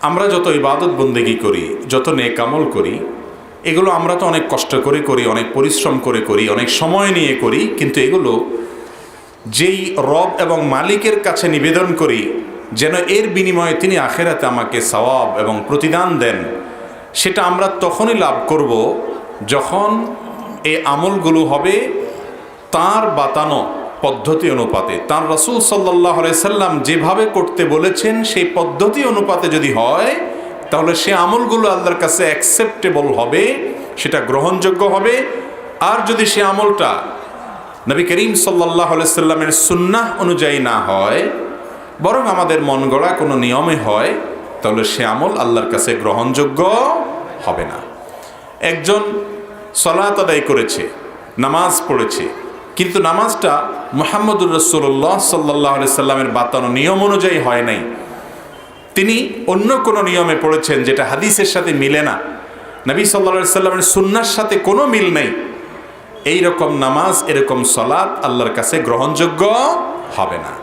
আমরা যত ইবাদত বন্দেগী করি, যত নেক আমল করি, এগুলো আমরা তো অনেক কষ্ট করে করি, অনেক পরিশ্রম করে করি, অনেক সময় নিয়ে করি, কিন্তু এগুলো যেই রব এবং মালিকের কাছে নিবেদন করি যেন এর বিনিময়ে তিনি আখেরাতে আমাকে সওয়াব এবং প্রতিদান দেন, সেটা আমরা তখনই লাভ করব যখন এই আমলগুলো হবে তার বাতানো পদ্ধতি অনুপাতে, তার রাসূল সাল্লাল্লাহু আলাইহি সাল্লাম যেভাবে করতে বলেছেন সেই পদ্ধতি অনুপাতে যদি হয়, তাহলে সে আমলগুলো আল্লাহর কাছে অ্যাকসেপ্টেবল হবে, সেটা গ্রহণযোগ্য হবে। আর যদি সে আমলটা নবী করিম সাল্লাল্লাহু আলাইহি সাল্লামের সুন্নাহ অনুযায়ী না হয়, বরং আমাদের মন গড়া কোনো নিয়মে হয়, তাহলে সে আমল আল্লাহর কাছে গ্রহণযোগ্য হবে না। একজন সালাত আদায় করেছে, নামাজ পড়েছে, কিন্তু নামাজটা মুহাম্মদুর রাসূলুল্লাহ সাল্লাল্লাহু আলাইহি সাল্লামের বাতানো নিয়ম অনুযায়ী হয় নাই, তিনি অন্য কোনো নিয়মে পড়েছেন যেটা হাদিসের সাথে মিলে না, নবী সাল্লাল্লাহু আলাইহি সাল্লামের সুন্নাহর সাথে কোনো মিল নেই, এই রকম নামাজ, এরকম সালাত আল্লাহর কাছে গ্রহণযোগ্য হবে না।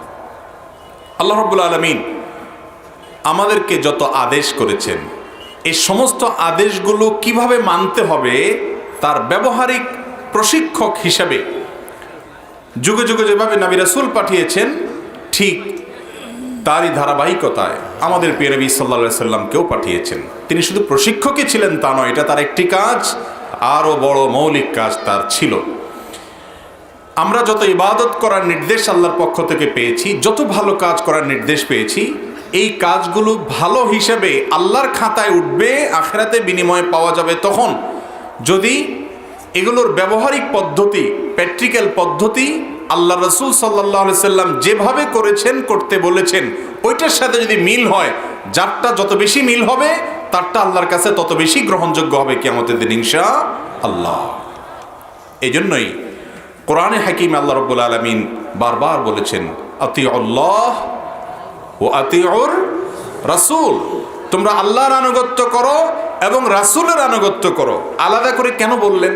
আল্লাহ রাব্বুল আলামিন আমাদেরকে যত আদেশ করেছেন, এই সমস্ত আদেশগুলো কিভাবে মানতে হবে তার ব্যবহারিক প্রশিক্ষক হিসাবে যুগে যুগে যেভাবে নবী রাসূল পাঠিয়েছেন, ঠিক তারই ধারাবাহিকতায় আমাদের প্রিয় নবী সাল্লাল্লাহু আলাইহি সাল্লামকেও পাঠিয়েছেন। তিনি শুধু প্রশিক্ষকই ছিলেন তা নয়, এটা তার একটি কাজ, আরও বড় মৌলিক কাজ তার ছিল। আমরা যত ইবাদত করার নির্দেশ আল্লাহর পক্ষ থেকে পেয়েছি, যত ভালো কাজ করার নির্দেশ পেয়েছি, এই কাজগুলো ভালো হিসেবে আল্লাহর খাতায় উঠবে, আখিরাতে বিনিময় পাওয়া যাবে তখন যদি এগুলোর ব্যবহারিক পদ্ধতি, প্র্যাকটিক্যাল পদ্ধতি আল্লাহ রাসূল সাল্লাল্লাহু আলাইহি সাল্লাম যেভাবে করেছেন, করতে বলেছেন, ওইটার সাথে যদি মিল হয়, যারটা যত বেশি মিল হবে তারটা আল্লাহর কাছে তত বেশি গ্রহণযোগ্য হবে কিয়ামতের দিন ইনশাআল্লাহ। এই জন্যই কোরআনে হাকিমে আল্লাহ রাব্বুল আলামিন বারবার বলেছেন, আতিউল্লাহ ওয়া আতিউর রাসূল, তোমরা আল্লাহর আনুগত্য করো এবং রাসূলের আনুগত্য করো। আলাদা করে কেন বললেন?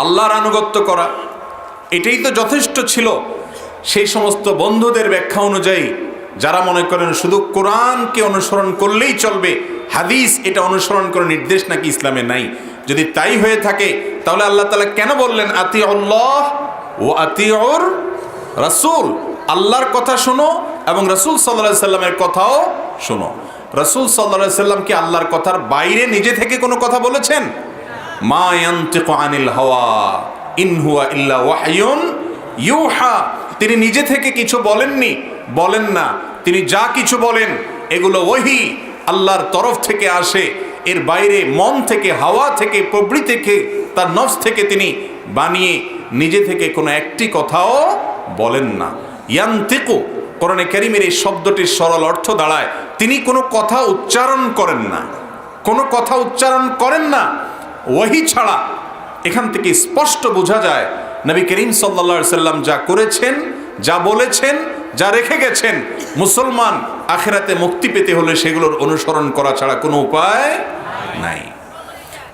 আল্লাহর আনুগত্য করা এটাই তো যথেষ্ট ছিল সেই সমস্ত বন্ধুদের ব্যাখ্যা অনুযায়ী, যারা মনে করেন শুধু কোরআনকে অনুসরণ করলেই চলবে, হাদিস এটা অনুসরণ করে নির্দেশ নাকি ইসলামে নাই। যদি তাই হয়ে থাকে তাহলে আল্লাহ তাআলা কেন বললেন আতিউল্লাহ ওয়া আতিউর রাসূল? আল্লাহর কথা শোনো এবং রাসূল সাল্লাল্লাহু আলাইহি সাল্লামের কথাও শোনো। রাসূল সাল্লাল্লাহু আলাইহি সাল্লাম কি আল্লাহর কথার বাইরে নিজে থেকে কোনো কথা বলেছেন? মা ইয়ানতিকু আনিল হাওয়া ইন হুয়া ইল্লা ওয়াহয়ুন ইউহা। তিনি নিজে থেকে কিছু বলেননি, বলেন না। তিনি যা কিছু বলেন এগুলো ওহী, আল্লাহর তরফ থেকে আসে। এর বাইরে মন থেকে, হাওয়া থেকে, প্রবৃত্তি থেকে, তার নফস থেকে তিনি বানিয়ে নিজে থেকে কোনো একটি কথাও বলেন না। ইয়ানতিকু, কোরআনে কারীমের এই শব্দটির সরল অর্থ দাঁড়ায় তিনি কোনো কথা উচ্চারণ করেন না, কোনো কথা উচ্চারণ করেন না ওহী ছাড়া। এখান থেকে স্পষ্ট বোঝা যায় নবী করিম সাল্লাল্লাহু আলাইহি সাল্লাম যা করেছেন, যা বলেছেন, যা রেখে গেছেন, মুসলমান আখিরাতে মুক্তি পেতে হলে সেগুলোর অনুসরণ করা ছাড়া কোনো উপায় নাই।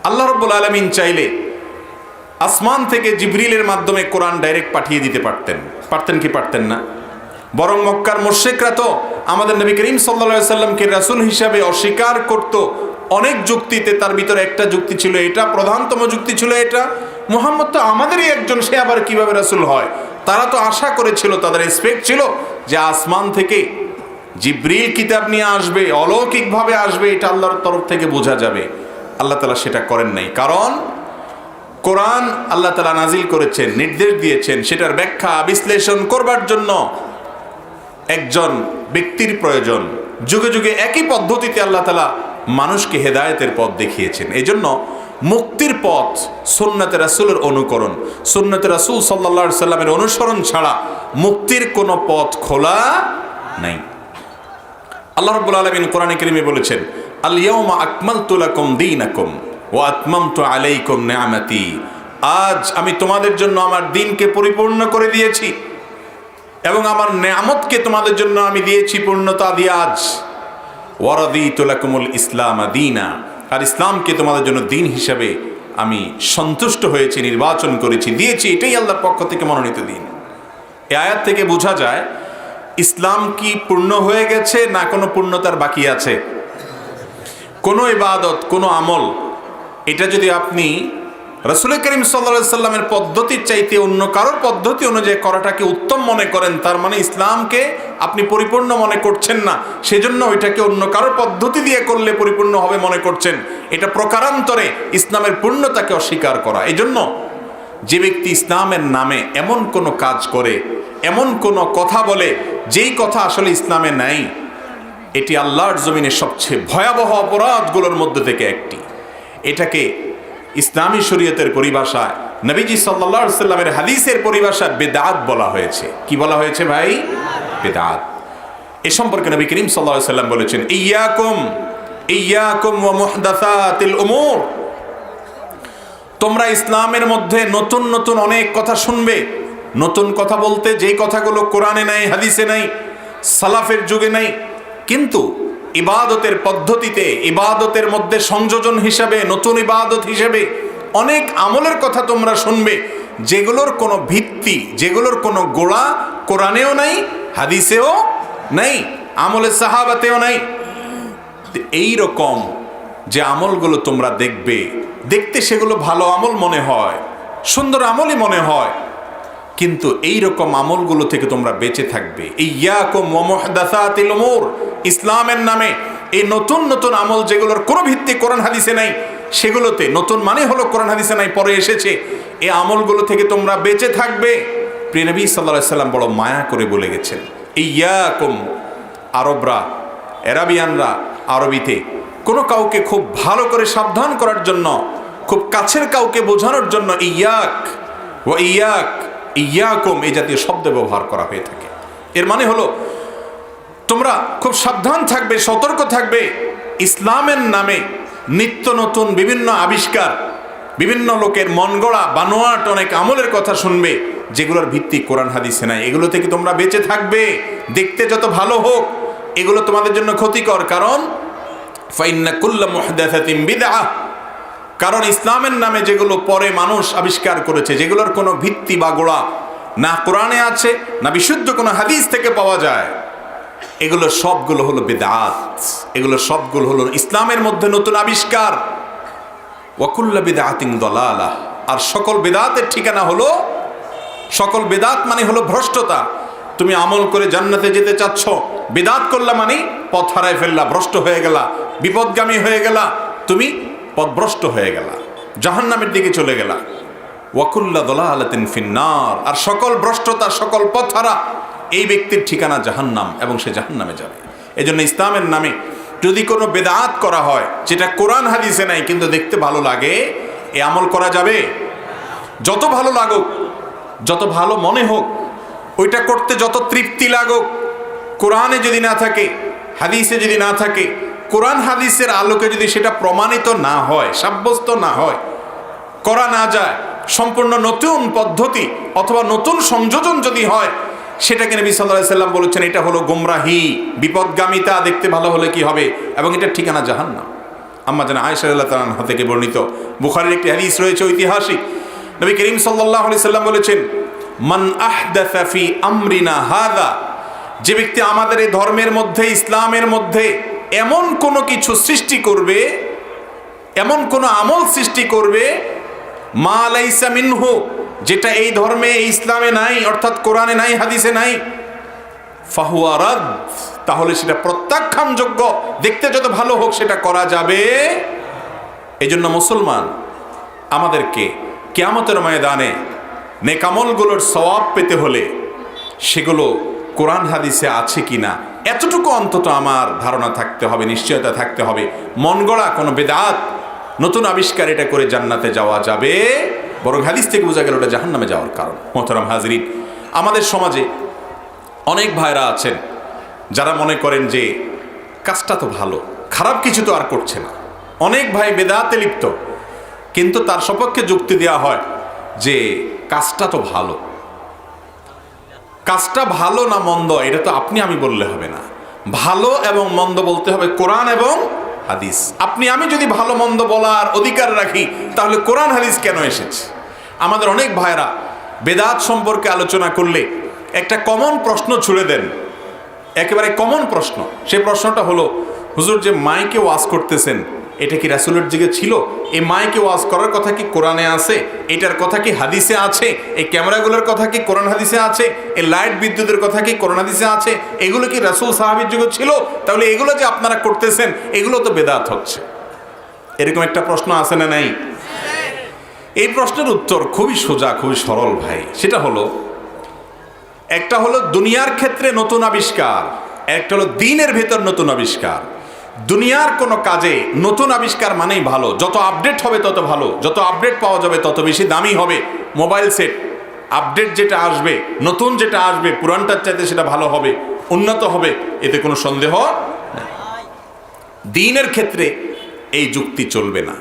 আল্লাহ রাব্বুল আলামিন চাইলে আসমান থেকে জিবরিলের মাধ্যমে কোরআন ডাইরেক্ট পাঠিয়ে দিতে পারতেন, পারতেন কি পারতেন না? বরং মক্কার মুশরিকরা তো আমাদের নবী করিম সাল্লাল্লাহু আলাইহি সাল্লামকে রাসূল হিসাবে অস্বীকার করত অনেক যুক্তিতে। তার ভিতরে একটা যুক্তি ছিল এটা, প্রধানতম যুক্তি ছিল এটা, মুহাম্মদ তো আমাদেরই একজন, সে আবার কিভাবে রাসূল হয়? তারা তো আশা করেছিল, তাদের এক্সপেক্ট ছিল যে আসমান থেকে জিবরিল কিতাব নিয়ে আসবে, অলৌকিকভাবে আসবে, এটা আল্লাহর তরফ থেকে বোঝা যাবে। আল্লাহ তাআলা সেটা করেন নাই, কারণ কোরআন আল্লাহ তাআলা নাজিল করেছেন, নির্দেশ দিয়েছেন, সেটার ব্যাখ্যা বিশ্লেষণ করবার জন্য একজন ব্যক্তির প্রয়োজন। যুগে যুগে একই পদ্ধতিতে আল্লাহ তাআলা মানুষকে হেদায়েতের পথ দেখিয়েছেন। এই জন্য মুক্তির পথ সুন্নতে রাসূলের অনুকরণ, সুন্নতে রাসূল সাল্লাল্লাহু আলাইহি সাল্লামের অনুসরণ ছাড়া মুক্তির কোনো পথ খোলা নাই। আল্লাহ রাব্বুল আলামিন কোরআনে কারীমে বলেছেন, আল ইয়াউমা আকমালতু লাকুম দীনাকুম ওয়া আতমামতু আলাইকুম নিআমাতি, আজ আমি তোমাদের জন্য আমার দ্বীনকে পরিপূর্ণ করে দিয়েছি এবং আমার নেয়ামতকে তোমাদের জন্য আমি দিয়েছি পূর্ণতা দিয়ে আজ। ওয়া রাদিতু লাকুমুল ইসলাম দীনা, আর ইসলামকে তোমাদের জন্য দিন হিসাবে আমি সন্তুষ্ট হয়েছি, নির্বাচন করেছি, দিয়েছি। এটাই আল্লাহর পক্ষ থেকে মনোনীত দিন। এই আয়াত থেকে বোঝা যায় ইসলাম কি পূর্ণ হয়ে গেছে না কোনো পূর্ণতার বাকি আছে? কোনো ইবাদত, কোনো আমল, এটা যদি আপনি রাসূল করিম সাল্লাল্লাহু আলাইহি সাল্লামের পদ্ধতির চাইতে অন্য কারোর পদ্ধতি অনুযায়ী করাটাকে উত্তম মনে করেন, তার মানে ইসলামকে আপনি পরিপূর্ণ মনে করছেন না, সেজন্য ওইটাকে অন্য কারোর পদ্ধতি দিয়ে করলে পরিপূর্ণ হবে মনে করছেন। এটা প্রকারান্তরে ইসলামের পূর্ণতাকে অস্বীকার করা। এজন্য যে ব্যক্তি ইসলামের নামে এমন কোনো কাজ করে, এমন কোনো কথা বলে যেই কথা আসলে ইসলামে নাই, এটি আল্লাহর জমিনে সবচেয়ে ভয়াবহ অপরাধগুলোর মধ্যে থেকে একটি। এটাকে ইসলামী শরীয়তের পরিভাষায়, নবীজি সাল্লাল্লাহু আলাইহি সাল্লামের হাদিসের পরিভাষায় বেদাত বলা হয়েছে। কি বলা হয়েছে ভাই? বেদাত। এ সম্পর্কে নবী করিম সাল্লাল্লাহু আলাইহি সাল্লাম বলেছেন, ইয়াকুম ওয়া মুহদাসাতিল উমুর, তোমরা ইসলামের মধ্যে নতুন নতুন অনেক কথা শুনবে। নতুন কথা বলতে যেই কথাগুলো কোরআনে নাই, হাদিসে নাই, সালাফের যুগে নাই, কিন্তু ইবাদতের পদ্ধতিতে, ইবাদতের মধ্যে সংযোজন হিসাবে, নতুন ইবাদত হিসাবে অনেক আমলের কথা তোমরা শুনবে, যেগুলোর কোনো ভিত্তি, যেগুলোর কোনো গোড়া কোরআনেও নাই, হাদিসেও নাই, আমলে সাহাবাতেও নাই। এই রকম যে আমলগুলো তোমরা দেখবে, দেখতে সেগুলো ভালো আমল মনে হয়, সুন্দর আমলই মনে হয়, কিন্তু এই রকম আমলগুলো থেকে তোমরা বেঁচে থাকবে। ইয়াকুম ওয়া মুহদাসাতিল উমুর, ইসলামের নামে এই নতুন নতুন আমল যেগুলোর কোনো ভিত্তি কোরআন হাদিসে নাই, সেগুলোতে, নতুন মানে হলো কোরআন হাদিসে নাই, পরে এসেছে, এই আমলগুলো থেকে তোমরা বেঁচে থাকবে। প্রিয় নবী সাল্লাল্লাহু আলাইহি সাল্লাম বড় মায়া করে বলে গেছেন, ইয়াকুম, আরবরা, আরাবিয়ানরা আরবিতে কোনো কাউকে খুব ভালো করে সাবধান করার জন্য, খুব কাছের কাউকে বোঝানোর জন্য ইয়াক ওয়া ইয়াকুম এই জাতীয় শব্দ ব্যবহার করা হয়ে থাকে। এর মানে হলো তোমরা খুব সাবধান থাকবে, সতর্ক থাকবে। ইসলামের নামে নিত্য নতুন বিভিন্ন আবিষ্কার, বিভিন্ন লোকের মন গড়া বানোয়াট অনেক আমলের কথা শুনবে, যেগুলোর ভিত্তি কোরআন হাদিসে নাই। এগুলো থেকে তোমরা বেঁচে থাকবে। দেখতে যত ভালো হোক, এগুলো তোমাদের জন্য ক্ষতিকর। কারণ ফাইন্না কুল্লা মুহদাসাতিন বিদআহ, কারণ ইসলামের নামে যেগুলো পরে মানুষ আবিষ্কার করেছে, যেগুলোর কোনো ভিত্তি বা গোড়া না কোরআনে আছে, না বিশুদ্ধ কোনো হাদিস থেকে পাওয়া যায়, এগুলো সবগুলো হলো বিদআত, এগুলো সবগুলো হলো ইসলামের মধ্যে নতুন আবিষ্কার। ওয়া কুল্লু বিদআতিন দালালাহ, আর সকল বিদআতের ঠিকানা হলো, সকল বিদআত মানে হলো ভ্রষ্টতা। তুমি আমল করে জান্নাতে যেতে চাচ্ছ, বিদআত করলা মানে পথ হারায় ফেললা, ভ্রষ্ট হয়ে গেলা, বিপদগামী হয়ে গেলা, তুমি পথভ্রষ্ট হয়ে গেলা, জাহান্নামের দিকে চলে গেলা। ওয়া কুল্লু দালালাতিন ফিন্নার, আর সকল ভ্রষ্টতা, সকল পথ হারা এই ব্যক্তির ঠিকানা জাহান্নাম, এবং সে জাহান্নামে যাবে। এজন্য ইসলামের নামে যদি কোনো বেদাত করা হয়, যেটা কোরআন হাদিসে নাই, কিন্তু দেখতে ভালো লাগে, এ আমল করা যাবে? যত ভালো লাগুক, যত ভালো মনে হোক, ওইটা করতে যত তৃপ্তি লাগুক, কোরআনে যদি না থাকে, হাদিসে যদি না থাকে, কোরআন হাদিসের আলোকে যদি সেটা প্রমাণিত না হয়, সাব্যস্ত না হয়, করা না যায়, সম্পূর্ণ নতুন পদ্ধতি অথবা নতুন সংযোজন যদি হয়, সেটাকে নবী সাল্লাল্লাহু আলাইহি সাল্লাম বলেছেন এটা হলো গোমরাহি, বিপদগামিতা। দেখতে ভালো হলে কি হবে? এবং এটার ঠিকানা জাহান্নাম। আম্মা জান আয়েশা রাদিয়াল্লাহু তাআলা আনহা থেকে বর্ণিত বুখারীর একটি হাদিস রয়েছে ঐতিহাসিক। নবী করিম সাল্লাল্লাহু আলাইহি সাল্লাম বলেছেন, মান আহদাসা ফি আমরিনা হাযা, যে ব্যক্তি আমাদের এই ধর্মের মধ্যে, ইসলামের মধ্যে এমন কোনো কিছু সৃষ্টি করবে, এমন কোনো আমল সৃষ্টি করবে, মা লাইসা মিনহু, যেটা এই ধর্মে, এই ইসলামে নাই, অর্থাৎ কোরআনে নাই, হাদিসে নাই, ফাহুয়া রাদ, তাহলে সেটা প্রত্যাখ্যানযোগ্য। দেখতে যত ভালো হোক, সেটা করা যাবে। এই জন্য মুসলমান আমাদেরকে কিয়ামতের ময়দানে নেক আমলগুলোর সওয়াব পেতে হলে সেগুলো কোরআন হাদিসে আছে কিনা, এতটুকু অন্তত আমার ধারণা থাকতে হবে, নিশ্চয়তা থাকতে হবে। মন গড়া কোনো বেদাত, নতুন আবিষ্কার এটা করে জান্নাতে যাওয়া যাবে, বরং হাদিস থেকে বোঝা গেল ওটা জাহান্নামে যাওয়ার কারণ। মোহতারাম হাজরিন, আমাদের সমাজে অনেক ভাইরা আছেন যারা মনে করেন যে কাজটা তো ভালো, খারাপ কিছু তো আর করছে না। অনেক ভাই বেদাতে লিপ্ত, কিন্তু তার সপক্ষে যুক্তি দেওয়া হয় যে কাজটা তো ভালো। কাজটা ভালো না মন্দ এটা তো আপনি আমি বললে হবে না, ভালো এবং মন্দ বলতে হবে কোরআন এবং হাদিস। আপনি আমি যদি ভালো মন্দ বলার অধিকার রাখি, তাহলে কোরআন হাদিস কেন এসেছে? আমাদের অনেক ভাইরা বেদাত সম্পর্কে আলোচনা করলে একটা কমন প্রশ্ন ছুড়ে দেন, একেবারে কমন প্রশ্ন। সেই প্রশ্নটা হলো, হুজুর যে মাইকে ওয়াজ করতেছেন এটা কি রাসূলের যুগে ছিল? এই মাইকে ওয়াজ করার কথা কি কোরআনে আছে? এটার কথা কি হাদিসে আছে? এই ক্যামেরাগুলোর কথা কি কোরআন হাদিসে আছে? এই লাইট বিদ্যুতের কথা কি কোরআন হাদিসে আছে? এগুলো কি রাসূল সাহাবীর যুগে ছিল? তাহলে এগুলো যে আপনারা করতেছেন এগুলো তো বেদাত হচ্ছে। এরকম একটা প্রশ্ন আছে না নাই? এই প্রশ্নের উত্তর খুবই সোজা, খুবই সরল ভাই। সেটা হলো, একটা হলো দুনিয়ার ক্ষেত্রে নতুন আবিষ্কার, একটা হলো দ্বীনের ভেতর নতুন আবিষ্কার। দুনিয়ার কোনো কাজে নতুন আবিষ্কার মানেই ভালো, যত আপডেট হবে তত ভালো, যত আপডেট পাওয়া যাবে তত বেশি দামি হবে। মোবাইল সেট আপডেট যেটা আসবে, নতুন যেটা আসবে, পুরানটার চাইতে সেটা ভালো হবে, উন্নত হবে, এতে কোনো সন্দেহ নেই। দ্বীনের ক্ষেত্রে এই যুক্তি চলবে না।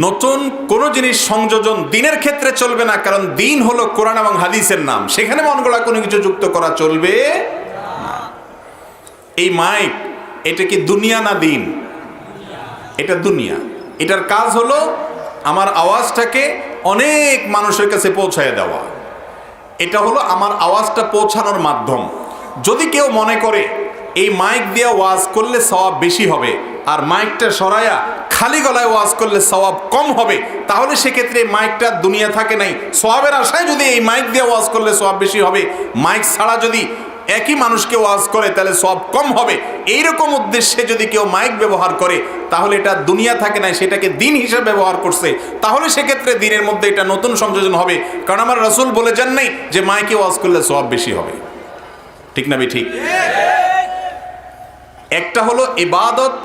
নতুন কোনো জিনিস সংযোজন দ্বীনের ক্ষেত্রে চলবে না, কারণ দ্বীন হলো কোরআন এবং হাদিসের নাম, সেখানে মন গড়া কোনো কিছু যুক্ত করা চলবে না। এই মাইক, এটা কি দুনিয়া না দ্বীন? এটা দুনিয়া। এটার কাজ হলো আমার আওয়াজটাকে অনেক মানুষের কাছে পৌঁছায় দেওয়া। এটা হলো আমার আওয়াজটা পৌঁছানোর মাধ্যম। যদি কেউ মনে করে এই মাইক দিয়ে ওয়াজ করলে সওয়াব বেশি হবে, আর মাইকটা সরায়া খালি গলায় ওয়াজ করলে সওয়াব কম হবে, তাহলে সেক্ষেত্রে মাইকটা দুনিয়া থাকে নাই। সওয়াবের আশায় যদি এই মাইক দিয়ে ওয়াজ করলে সওয়াব বেশি হবে, মাইক ছাড়া যদি একই মানুষকে ওয়াজ করে তাহলে সওয়াব কম হবে, এইরকম উদ্দেশ্যে যদি কেউ মাইক ব্যবহার করে তাহলে এটা দুনিয়া থাকে নাই, সেটাকে দ্বীন হিসেবে ব্যবহার করছে। তাহলে সেক্ষেত্রে দ্বীনের মধ্যে এটা নতুন সংযোজন হবে, কারণ আমার রাসূল বলে যান নাই যে মাইকে ওয়াজ করলে সওয়াব বেশি হবে। ঠিক না ঠিক? একটা হলো ইবাদত,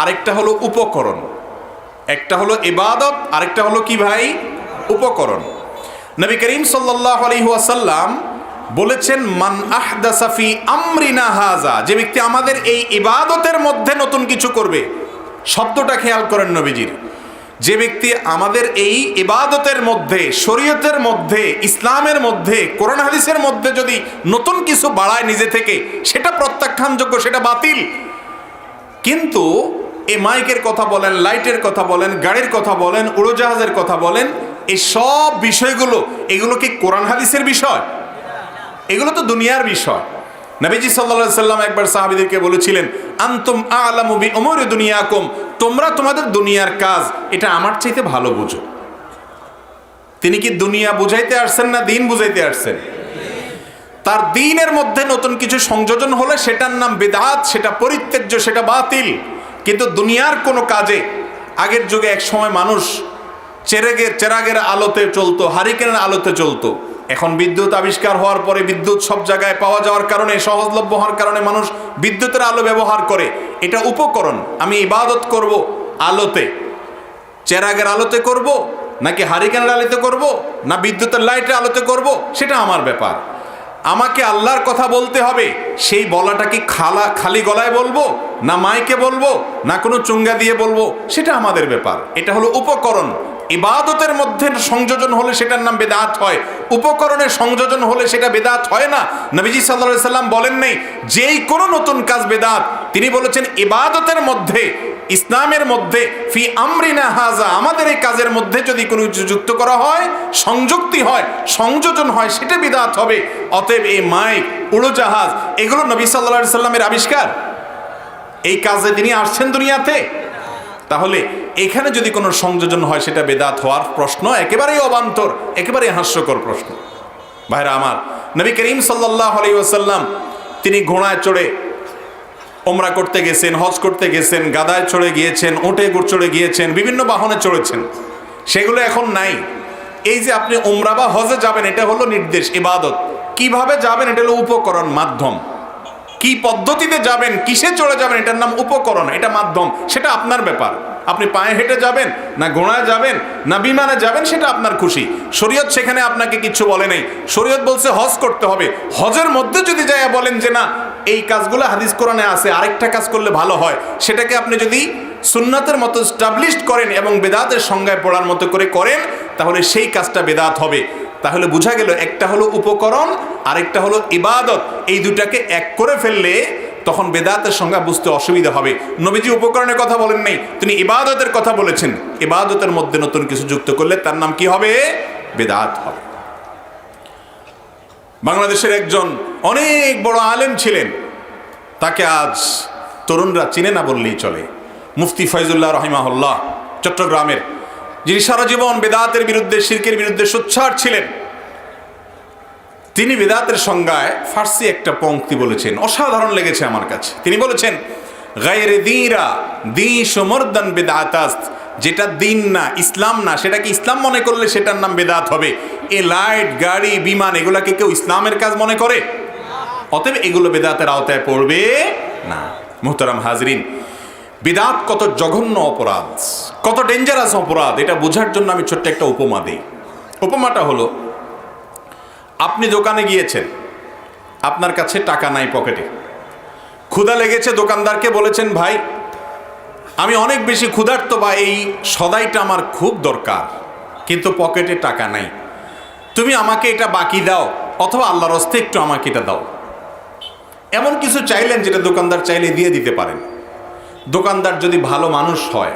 আরেকটা হলো উপকরণ। একটা হলো ইবাদত, আরেকটা হলো কি ভাই? উপকরণ। নবী করিম সাল্লাল্লাহু আলাইহি ওয়াসাল্লাম বলেছেন, মান আহদাসা ফি আমরিনা হাযা, যে ব্যক্তি আমাদের এই ইবাদতের মধ্যে নতুন কিছু করবে। শব্দটা খেয়াল করেন নবীজির, যে ব্যক্তি আমাদের এই ইবাদতের মধ্যে, শরীয়তের মধ্যে, ইসলামের মধ্যে, কোরআন হাদিসের মধ্যে যদি নতুন কিছু বাড়ায় নিজে থেকে, সেটা প্রত্যাখ্যানযোগ্য, সেটা বাতিল। কিন্তু এই মাইকের কথা বলেন, লাইটের কথা বলেন, গাড়ির কথা বলেন, উড়োজাহাজের কথা বলেন, এই সব বিষয়গুলো, এগুলো কি কোরআন হাদিসের বিষয়? এগুলো তো দুনিয়ার বিষয়। নবীজি সাল্লাল্লাহু আলাইহি সাল্লাম একবার সাহাবীদেরকে বলেছিলেন, আনতুম আ'লামু বি উমুরি দুনিয়াকুম, তোমরা তোমাদের দুনিয়ার কাজ এটা আমার চাইতে ভালো বুঝো। তিনি কি দুনিয়া বুঝাইতে আসছেন না দ্বীন বুঝাইতে আসছেন? তার দ্বীনের মধ্যে নতুন কিছু সংযোজন হলে সেটার নাম বিদআত, সেটা পরিত্যাজ্য, সেটা বাতিল। কিন্তু দুনিয়ার কোনো কাজে, আগের যুগে এক সময় মানুষ চেরাগের আলোতে চলতো, হারিকেনের আলোতে চলতো। এখন বিদ্যুৎ আবিষ্কার হওয়ার পরে, বিদ্যুৎ সব জায়গায় পাওয়া যাওয়ার কারণে, সহজলভ্য হওয়ার কারণে মানুষ বিদ্যুতের আলো ব্যবহার করে। এটা উপকরণ। আমি ইবাদত করব আলোতে, চেরাগের আলোতে করব, নাকি হারিকেনের আলোতে করব, না বিদ্যুতের লাইটের আলোতে করব, সেটা আমার ব্যাপার। আমাকে আল্লাহর কথা বলতে হবে, সেই বলাটা কি খালি গলায় বলবো, না মাইকে বলবো, না কোনো চুঙ্গা দিয়ে বলবো, সেটা আমাদের ব্যাপার। এটা হলো উপকরণ। ইবাদতের মধ্যে সংযোজন হলে সেটার নাম বেদাত হয়, উপকরণের সংযোজন হলে সেটা বেদাত হয় না। নবীজি সাল্লাল্লাহু আলাইহি সাল্লাম বলেন নাই যেই কোনো নতুন কাজ বেদাত, তিনি বলেছেন ইবাদতের মধ্যে, ইসলামের মধ্যে, ফি আমরিনা হাযা, আমাদের এই কাজের মধ্যে যদি কোনো কিছু যুক্ত করা হয়, সংযুক্তি হয়, সংযোজন হয়, সেটা বিদআত হবে। অতএব এই মাইক, উড়োজাহাজ, এগুলো নবী সাল্লাল্লাহু আলাইহি সাল্লামের আবিষ্কার। এই কাজে তিনি আসছেন দুনিয়াতে। তাহলে এখানে যদি কোনো সংযোজন হয় সেটা বেদাত হওয়ার প্রশ্ন একেবারেই অবান্তর, একেবারেই হাস্যকর প্রশ্ন। ভাইরা আমার, নবী করিম সাল্লাল্লাহু আলাইহি ওয়াসাল্লাম তিনি ঘোড়ায় চড়ে ওমরা করতে গেছেন, হজ করতে গেছেন, গাদায় চড়ে গিয়েছেন, উটে চড়ে গিয়েছেন, বিভিন্ন বাহনে চড়েছেন, সেগুলো এখন নাই। এই যে আপনি ওমরা বা হজে যাবেন, এটা হলো নির্দেশ, ইবাদত। কিভাবে যাবেন এটা হলো উপকরণ, মাধ্যম। কি পদ্ধতিতে যাবেন, কিসে চড়ে যাবেন, এটার নাম উপকরণ, এটা মাধ্যম, সেটা আপনার ব্যাপার। আপনি পায়ে হেঁটে যাবেন, না ঘোড়ায় যাবেন, না বিমানে যাবেন, সেটা আপনার খুশি। শরীয়ত সেখানে আপনাকে কিছু বলে নেই। শরীয়ত বলছে হজ করতে হবে। হজের মধ্যে যদি যায় বলেন যে না, এই কাজগুলো হাদিস কোরআনে আছে, আরেকটা কাজ করলে ভালো হয়, সেটাকে আপনি যদি সুন্নাতের মতো স্টাবলিশড করেন এবং বেদাতের সংজ্ঞায় পড়ার মতো করে করেন, তাহলে সেই কাজটা বেদাত হবে। তাহলে বোঝা গেল একটা হলো উপকরণ, আরেকটা হলো ইবাদত। এই দুটাকে এক করে ফেললে তখন বেদাতের সংজ্ঞা বুঝতে অসুবিধা হবে। নবীজি উপকরণের কথা বলেন নাই, তিনি ইবাদতের কথা বলেছেন। ইবাদতের মধ্যে নতুন কিছু যুক্ত করলে তার নাম কি হবে? বেদাত হবে। বাংলাদেশের একজন অনেক বড় আলেম ছিলেন, তাকে আজ তরুণরা চিনে না বললেই চলে। মুফতি ফয়জুল্লাহ রহিমাহুল্লাহ চট্টগ্রামের, যিনি সারা জীবন বেদাতের বিরুদ্ধে, শিরকের বিরুদ্ধে সোচ্চার ছিলেন, তিনি বেদাতের সংজ্ঞায় ফার্সি একটা পংক্তি বলেছেন, অসাধারণ লেগেছে আমার কাছে। তিনি বলেছেন, গায়রে দীরা দী সমর্দান বেদাতাস্ত, যেটা দিন না, ইসলাম না, সেটাকে ইসলাম মনে করলে সেটার নাম বেদাত হবে। এ লাইট, গাড়ি, বিমান, এগুলাকে কেউ ইসলামের কাজ মনে করে? অতএব এগুলো বেদাতের আওতায় পড়বে না। মুহতারাম হাজরিন, বিদাত কত জঘন্য অপরাধ, কত ডেঞ্জারাস অপরাধ, এটা বোঝার জন্য আমি ছোট্ট একটা উপমা দিই। উপমাটা হলো, আপনি দোকানে গিয়েছেন, আপনার কাছে টাকা নাই পকেটে, ক্ষুধা লেগেছে, দোকানদারকে বলেছেন, ভাই আমি অনেক বেশি ক্ষুধার্ত, বা এই সদাইটা আমার খুব দরকার, কিন্তু পকেটে টাকা নাই, তুমি আমাকে এটা বাকি দাও, অথবা আল্লাহর হস্তে একটু আমাকে এটা দাও। এমন কিছু চাইলেন যেটা দোকানদার চাইলে দিয়ে দিতে পারেন। দোকানদার যদি ভালো মানুষ হয়,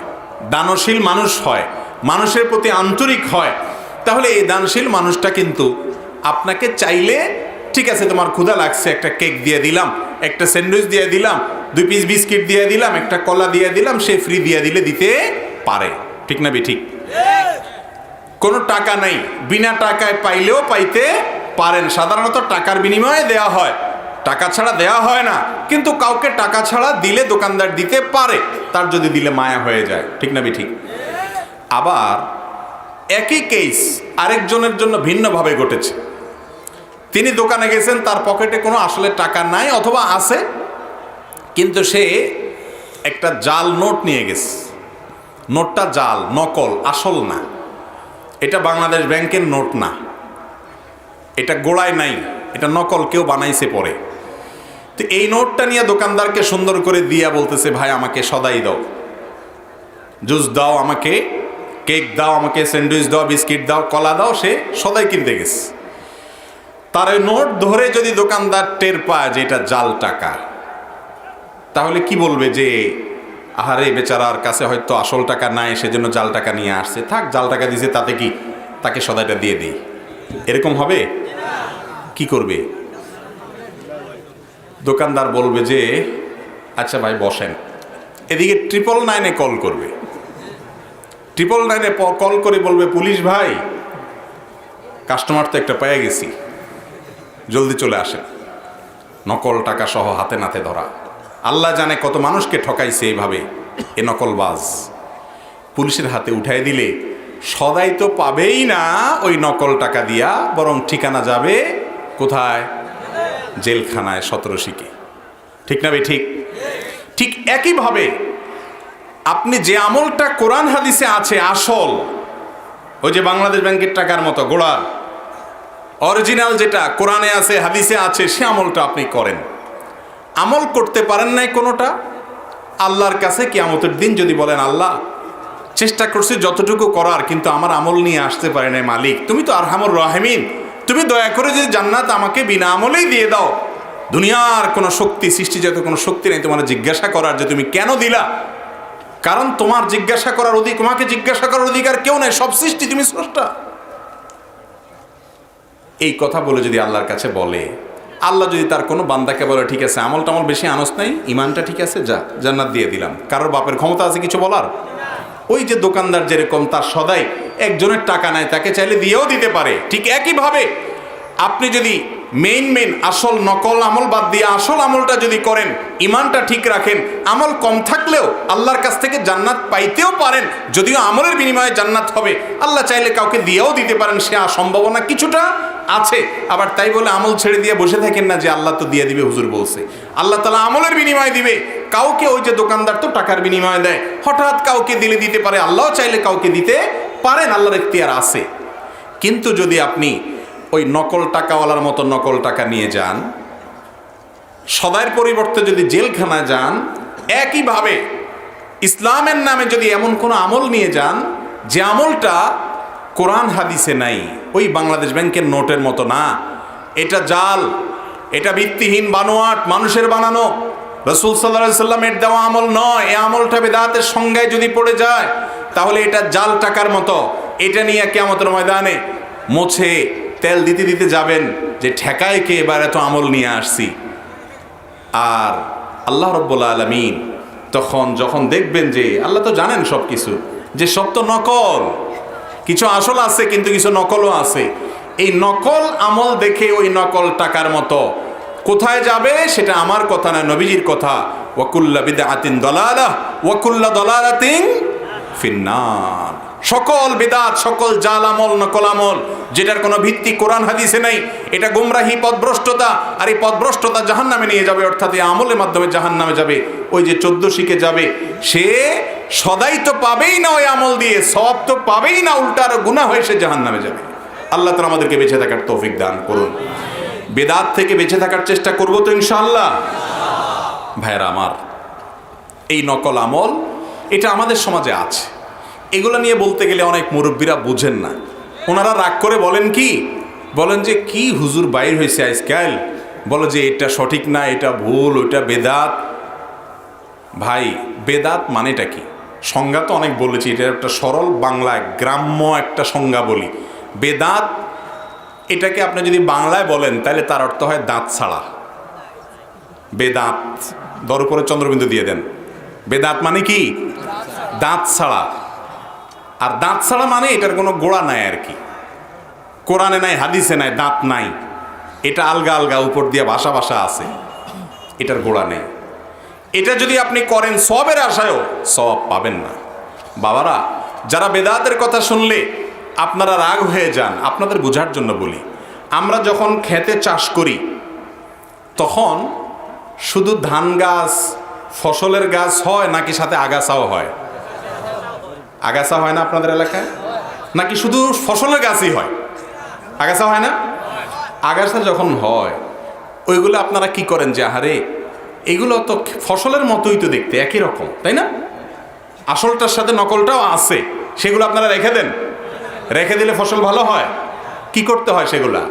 দানশীল মানুষ হয়, মানুষের প্রতি আন্তরিক হয়, তাহলে এই দানশীল মানুষটা কিন্তু আপনাকে চাইলে, ঠিক আছে তোমার ক্ষুধা লাগছে, একটা কেক দিয়ে দিলাম, একটা স্যান্ডউইচ দিয়ে দিলাম, 2 পিস বিস্কিট দিয়ে দিলাম, একটা কলা দিয়ে দিলাম, সে ফ্রি দিয়ে দিলে দিতে পারে। ঠিক না বে ঠিক? কোনো টাকা নাই, বিনা টাকায় পাইলেও পাইতে পারেন। সাধারণত টাকার বিনিময়ে দেয়া হয়, টাকা ছাড়া দেয়া হয় না, কিন্তু কাউকে টাকা ছাড়া দিলে দোকানদার দিতে পারে, তার যদি দিলে মায়া হয়ে যায়। ঠিক না বে ঠিক? আবার একই কেস আরেকজনের জন্য ভিন্নভাবে ঘটেছে। তিনি দোকানে গেছেন, তার পকেটে কোনো আসলে টাকা নাই, অথবা আছে কিন্তু সে একটা জাল নোট নিয়ে গেছে। নোটটা জাল, নকল, আসল না। এটা বাংলাদেশ ব্যাংকের নোট না, এটা গোড়ায় নাই, এটা নকল, কেউ বানাইছে পরে। তো এই নোটটা নিয়ে দোকানদারকে সুন্দর করে দিয়া বলতেছে, ভাই আমাকে সদাই দাও, জুস দাও, আমাকে কেক দাও, আমাকে স্যান্ডউইচ দাও, বিস্কিট দাও, কলা দাও। সে সদাই কিনতে গেছে। তার ওই নোট ধরে যদি দোকানদার টের পায় যে এটা জাল টাকা, তাহলে কি বলবে? যে আহারে বেচারার কাছে হয়তো আসল টাকা নাই, সেজন্য জাল টাকা নিয়ে আসছে, থাক জাল টাকা দিয়েছে, তাতে কি, তাকে সদাইটা দিয়ে দিই, এরকম হবে? কি করবে? দোকানদার বলবে যে আচ্ছা ভাই বসেন। এদিকে 999-এ কল করবে, 999-এ কল করে বলবে, পুলিশ ভাই, কাস্টমার তো একটা পেয়ে গেছি, জলদি চলে আসেন। নকল টাকা সহ হাতে নাতে ধরা। আল্লাহ জানে কত মানুষকে ঠকাইছে এইভাবে এ নকলবাজ। পুলিশের হাতে উঠাই দিলে সদাই তো পাবেই না ওই নকল টাকা দিয়া, বরং ঠিকানা যাবে কোথায়? জেলখানায়, 17 শিকে। ঠিক না ভাই ঠিক? ঠিক একইভাবে আপনি যে আমলটা কোরআন হাদিসে আছে আসল, ওই যে বাংলাদেশ ব্যাংকের টাকার মতো গোড়া অরিজিনাল যেটা কোরআনে আছে, হাদিসে আছে, সে আমলটা আপনি করেন। আমল করতে পারেন নাই কোনোটা, আল্লাহর কাছে কিয়ামতের দিন যদি বলেন, আল্লাহ চেষ্টা করছি যতটুকু করার, কিন্তু আমার আমল নিয়ে আসতে পারে নাই, মালিক তুমি তো আরহামুর রাহিমিন, তুমি দয়া করে যদি জান্নাত আমাকে বিনা আমলেই দিয়ে দাও, দুনিয়ার কোনো শক্তি, সৃষ্টিজাত কোনো শক্তি নেই তোমার জিজ্ঞাসা করার যে তুমি কেন দিলা, কারণ তোমার জিজ্ঞাসা করার তোমাকে জিজ্ঞাসা করার অধিকার কেউ নাই, সব সৃষ্টি তুমি স্রষ্টা। এই কথা বলে যদি আল্লাহর কাছে বলে, আল্লাহ যদি তার কোনো বান্দাকে বলে, ঠিক আছে আমল টামল বেশি আনস নাই, ইমানটা ঠিক আছে, যা জান্নাত দিয়ে দিলাম, কারোর বাপের ক্ষমতা আছে কিছু বলার? ওই যে দোকানদার যেরকম তার সদাই একজনের টাকা নাই, তাকে চাইলে দিয়েও দিতে পারে। ঠিক একইভাবে আপনি যদি মেইন আসল নকল আমল বাদ দিয়ে আসল আমলটা যদি করেন, ইমানটা ঠিক রাখেন, আমল কম থাকলেও আল্লাহর কাছ থেকে জান্নাত পাইতেও পারেন, যদিও আমলের বিনিময়ে জান্নাত হবে, আল্লাহ চাইলে কাউকে দিয়েও দিতে পারেন, সে সম্ভাবনা কিছুটা আছে। আবার তাই বলে আমল ছেড়ে দিয়ে বসে থাকেন না যে আল্লাহ তো দিয়ে দিবে, হুজুর বলছে। আল্লাহ তাআলা আমলের বিনিময়ে দিবে কাউকে। ওই যে দোকানদার তো টাকার বিনিময়ে দেয়, হঠাৎ কাউকে দিলে দিতে পারে, আল্লাহও চাইলে কাউকে দিতে পারেন, আল্লাহর এখতিয়ার আছে। কিন্তু যদি আপনি ওই নকল টাকাওয়ালার মতো নকল টাকা নিয়ে যান, সদাইয়ের পরিবর্তে যদি জেলখানায় যান, একইভাবে ইসলামের নামে যদি এমন কোনো আমল নিয়ে যান যে আমলটা কোরআন হাদিসে নাই, ওই বাংলাদেশ ব্যাংকের নোটের মতো না, এটা জাল, এটা ভিত্তিহীন বানোয়াট, মানুষের বানানো, রাসূল সাল্লাল্লাহু আলাইহি সাল্লামের দেওয়া আমল নয়, এই আমলটা বেদাতের সংজ্ঞায় যদি পড়ে যায়, তাহলে এটা জাল টাকার মতো। এটা নিয়ে কিয়ামতের ময়দানে মুছে তেল দিতে দিতে যাবেন যে ঠেকায় কে, এবার এত আমল নিয়ে আসছি। আর আল্লাহ রাব্বুল আলামিন তখন যখন দেখবেন যে আল্লাহ তো জানেন সব কিছু, যে সব তো নকল, কিছু আসল আছে কিন্তু কিছু নকলও আছে। এই নকল আমল দেখে ওই নকল টাকার মতো কোথায় যাবে সেটা আমার কথা না, নবীজির কথা। ওয়াকুল্লা বিদআতিন দালালাহ ওয়াকুল্লা দালালাতিন ফিন্নার। সকল বিদআত, সকল জাল আমল, নকল আমল যেটার কোনো ভিত্তি কোরআন হাদিসে নাই, এটা গুমরাহি, পথভ্রষ্টতা। আর এই পথভ্রষ্টতা জাহান্নামে নিয়ে যাবে, অর্থাৎ এই আমলের মাধ্যমে জাহান্নামে যাবে। ওই যে 14 শিখে যাবে সে সদাই তো পাবেই না, ওই আমল দিয়ে সওয়াব তো পাবেই না, উল্টা আরো গুনাহ হয়ে সে জাহান্নামে যাবে। আল্লাহ তাআলা আমাদেরকে বেঁচে থাকার তৌফিক দান করুন। বেদাত থেকে বেঁচে থাকার চেষ্টা করব তো ইনশাআল্লাহ। ভাইরা আমার, এই নকল আমল এটা আমাদের সমাজে আছে। এগুলো নিয়ে বলতে গেলে অনেক মুরব্বীরা বুঝেন না। ওনারা রাগ করে বলেন কি, বলেন যে কি হুজুর বাইর হয়েছে আজকাল, বলো যে এটা সঠিক না, এটা ভুল, ওইটা বেদাত। ভাই, বেদাত মানেটা কি? সংজ্ঞা তো অনেক বলেছি, এটা একটা সরল বাংলায় গ্রাম্য একটা সংজ্ঞা বলি। বেদাত এটাকে আপনি যদি বাংলায় বলেন তাহলে তার অর্থ হয় দাঁত ছাড়া। বেদাত, দর উপরে চন্দ্রবিন্দু দিয়ে দেন। বেদাত মানে কি? দাঁত ছাড়া। আর দাঁত ছাড়া মানে এটার কোনো গোড়া নাই আর কি। কোরআনে নাই, হাদিসে নাই, দাঁত নাই, এটা আলগা আলগা উপর দিয়ে ভাষা ভাষা আছে, এটার গোড়া নেই। এটা যদি আপনি করেন সওয়াবের আশায়ও সওয়াব পাবেন না। বাবারা, যারা বেদাতের কথা শুনলে আপনারা রাগ হয়ে যান, আপনাদের বোঝার জন্য বলি, আমরা যখন খেতে চাষ করি তখন শুধু ধান গাছ, ফসলের গাছ হয় নাকি সাথে আগাছাও হয়? আগাছা হয় না আপনাদের এলাকায়? নাকি শুধু ফসলের গাছই হয়, আগাছা হয় না? আগাছা যখন হয় ওইগুলো আপনারা কি করেন যে আহারে এগুলো তো ফসলের মতোই তো দেখতে, একই রকম, তাই না? আসলটার সাথে নকলটাও আছে, সেগুলো আপনারা রেখে দেন। রেখে দিলে ফসল ভালো হয়। কি করতে হয়? সেগুলা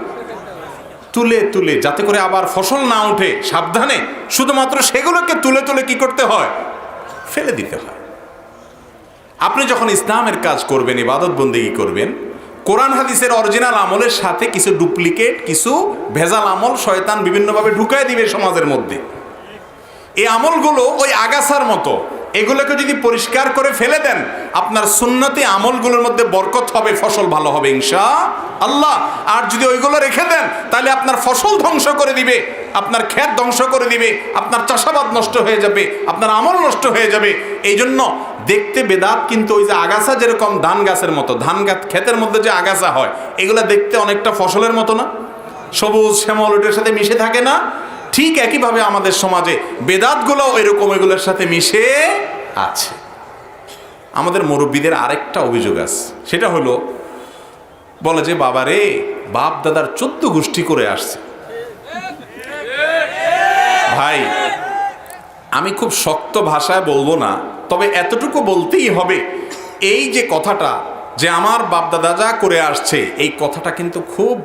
তুলে তুলে, যাতে করে আবার ফসল না ওঠে, সাবধানে শুধুমাত্র সেগুলোকে তুলে তুলে কি করতে হয়? ফেলে দিতে হয়। আপনি যখন ইসলামের কাজ করবেন, ইবাদত বন্দেগী করবেন, কোরআন হাদিসের অরিজিনাল আমলের সাথে কিছু ডুপ্লিকেট, কিছু ভেজাল আমল শয়তান বিভিন্নভাবে ঢুকায় দিবে সমাজের মধ্যে। এই আমলগুলো ওই আগাছার মতো, এগুলোকে যদি পরিষ্কার করে ফেলে দেন, আপনার সুন্নতি আমলগুলোর মধ্যে বরকত হবে, ফসল ভালো হবে ইনশাআল্লাহ। আর যদি ওইগুলো রেখে দেন তাহলে আপনার ফসল ধ্বংস করে দিবে, আপনার ক্ষেত ধ্বংস করে দিবে, আপনার চাষাবাদ নষ্ট হয়ে যাবে, আপনার আমল নষ্ট হয়ে যাবে। এই জন্য দেখতে বেদাত কিন্তু ওই যে আগাছা, যেরকম ধান গাছের মতো, ধান গাছ ক্ষেতের মধ্যে যে আগাছা হয়, এগুলো দেখতে অনেকটা ফসলের মতো না, সবুজ শ্যামল, ওটার সাথে মিশে থাকে না? ঠিক একইভাবে আমাদের সমাজে বেদাতগুলো এরকম এগুলোর সাথে মিশে আছে। আমাদের মুরব্বীদের আরেকটা অভিযোগ আছে, সেটা হলো বলে যে বাবা রে, বাপ দাদার 14 গোষ্ঠী করে আসছে। ভাই, আমি খুব শক্ত ভাষায় বলবো না, তবে এতটুকু বলতেই হবে, এই যে কথাটা যে আমার বাপ দাদা যা করে আসছে, এই কথাটা কিন্তু খুব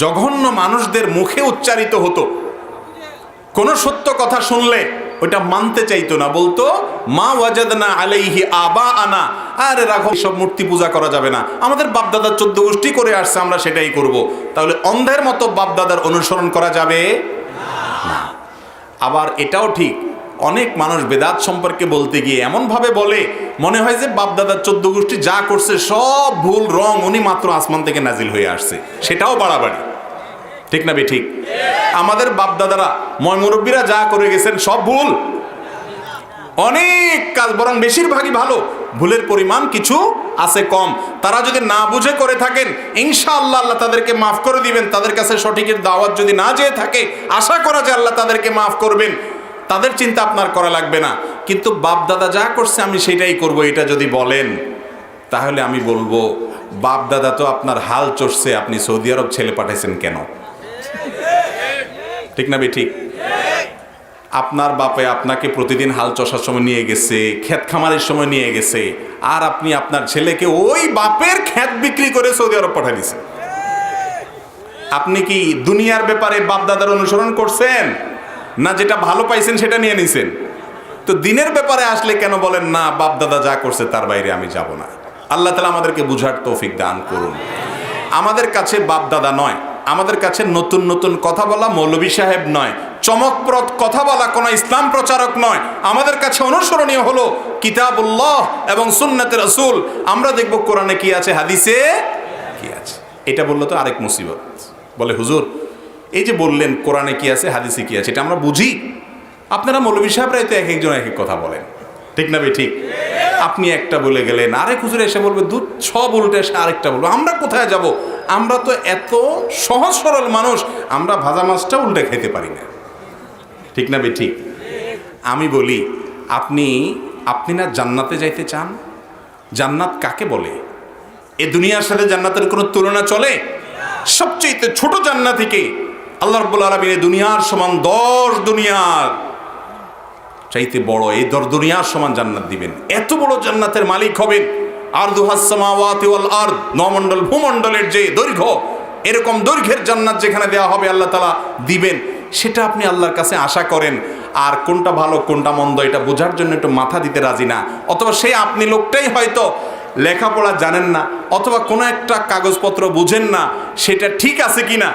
জঘন্য মানুষদের মুখে উচ্চারিত হতো। কোন সত্য কথা শুনলে ওটা মানতে চাইতো না, বলতো মা ওয়াজাদনা আলাইহি আবা আনা, আরে রাখো, সব মূর্তি পূজা করা যাবে না, আমাদের বাপদাদার 14 গোষ্ঠী করে আসছে, আমরা সেটাই করব। তাহলে অন্ধের মতো বাপদাদার অনুসরণ করা যাবে না। আবার এটাও ঠিক, অনেক মানুষ বেদাত সম্পর্কে বলতে গিয়ে এমনভাবে বলে, মনে হয় যে বাপদাদার 14 গোষ্ঠী যা করছে সব ভুল, রং উনি মাত্র আসমান থেকে নাজিল হয়ে আসছে, সেটাও বাড়াবাড়ি। ঠিক না বে ঠিক? আমাদের বাপ দাদারা, মুরব্বীরা যা করে গেছেন সব ভুল, অনেক কাজ বরং বেশিরভাগই ভালো, ভুলের পরিমাণ কিছু আছে কম। তারা যদি না বুঝে করে থাকেন, ইনশাআল্লাহ আল্লাহ তাদেরকে মাফ করে দিবেন। তাদের কাছে সঠিকের দাওয়াত যদি না যেয়ে থাকে, আশা করা যায় আল্লাহ তাদেরকে মাফ করবেন, তাদের চিন্তা আপনার করা লাগবে না। কিন্তু বাপ দাদা যা করছে আমি সেটাই করব, এটা যদি বলেন, তাহলে আমি বলবো বাপ দাদা তো আপনার হাল চড়ছে, আপনি সৌদি আরব ছেলে পাঠাইছেন কেন? ঠিক না বে ঠিক? আপনার বাপে আপনাকে প্রতিদিন হাল চষার সময় নিয়ে গেছে, ক্ষেত খামারের সময় নিয়ে গেছে, আর আপনি আপনার ছেলেকে ওই বাপের ক্ষেত বিক্রি করে সৌদি আরব পাঠিয়ে দিয়েছেন। আপনি কি দুনিয়ার ব্যাপারে বাপ দাদার অনুসরণ করছেন, না যেটা ভালো পাইছেন সেটা নিয়ে নিছেন? তো দিনের ব্যাপারে আসলে কেন বলেন না বাপ দাদা যা করছে তার বাইরে আমি যাব না? আল্লাহ তাআলা আমাদেরকে বুঝার তৌফিক দান করুন। আমাদের কাছে বাপ দাদা নয়, আমাদের কাছে নতুন নতুন কথা বলা মৌলভী সাহেব নয়, চমকপ্রদ কথা বলা কোনো ইসলাম প্রচারক নয়। আমাদের কাছে অনুসরণীয় হলো কিতাবুল্লাহ এবং সুন্নাতে রাসূল। আমরা দেখব কোরআনে কি আছে, হাদিসে কি আছে। এটা বললে তো আরেক মুসিবত। বলে হুজুর এই যে বললেন কোরআনে কি আছে হাদিসে কি আছে, এটা আমরা বুঝি। আপনারা মৌলভী সাহেবরাই তো এক একজন এক এক কথা বলেন, ঠিক না ভাই? ঠিক। আপনি একটা বলে গেলেন, আরেক হুজুর এসে বলবে দুধ সব উল্টে এসে আরেকটা বলবো। আমরা কোথায় যাব? আমরা তো এত সহজ সরল মানুষ, আমরা ভাজা মাছটা উল্টে খেতে পারি না, ঠিক না ভাই? ঠিক। আমি বলি আপনি না জান্নাতে যাইতে চান? জান্নাত কাকে বলে? এ দুনিয়ার সাথে জান্নাতের কোনো তুলনা চলে? সবচেয়ে ছোট জান্নাতিকে আল্লাহ রাব্বুল আলামিন এই দুনিয়ার সমান 10 দুনিয়ার চাইতে বড়, এই দুনিয়ার সমান জান্নাত দিবেন। এত বড় জান্নাতের মালিক হবেন। আরদুহাস সামাওয়াতি ওয়াল আরদ, নমণ্ডল ভূমণ্ডলের যে দৈর্ঘ্য, এরকম দৈর্ঘ্যের জান্নাত যেখানে দেওয়া হবে আল্লাহ তাআলা দিবেন। সেটা আপনি আল্লাহর কাছে আশা করেন, আর কোনটা ভালো কোনটা মন্দ এটা বোঝার জন্য একটু মাথা দিতে রাজি না। অথবা সে আপনি লোকটাই হয়তো লেখাপড়া জানেন না, অথবা কোনো একটা কাগজপত্র বুঝেন না সেটা ঠিক আছে কিনা,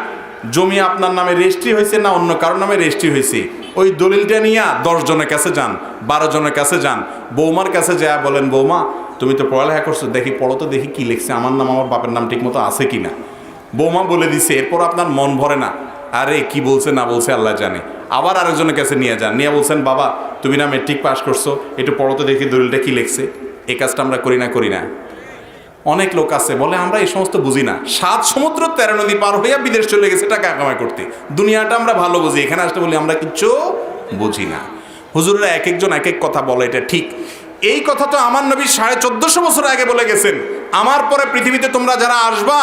জমি আপনার নামে রেজিস্ট্রি হয়েছে না অন্য কারোর নামে রেজিস্ট্রি হয়েছে, ওই দলিলটা নিয়ে 10 জনের কাছে যান, 12 জনের কাছে যান, বৌমার কাছে যা বলেন, বৌমা তুমি তো পড়ালেখা করছো, দেখি পড়ো তো দেখি কি লিখছে, আমার নাম আমার বাপের নাম ঠিক মতো আছে কিনা। বৌমা বলে দিছে, এরপর আপনার মন ভরে না, আরে কি বলছে না বলছে আল্লাহ জানে। আবার আরেকজনের কাছে নিয়ে যান, নিয়ে বলছেন বাবা তুমি না মেট্রিক পাস করছো, একটু পড়ো তো দেখি দলিলটা কি লিখছে। এই কাজটা আমরা করি না? অনেক লোক আছে বলে আমরা এই সমস্ত বুঝি না। 7 সমুদ্র 13 নদী পার হইয়া বিদেশ চলে গেছে টাকা কামাই করতে। দুনিয়াটা আমরা ভালো বুঝি, এখানে আসতে বলি আমরা কিচ্ছু বুঝি না। হুজুররা এক একজন এক এক কথা বলে, এটা ঠিক। এই কথা তো আমার নবী 1450 বছর আগে বলে গেছেন, আমার পরে পৃথিবীতে তোমরা যারা আসবা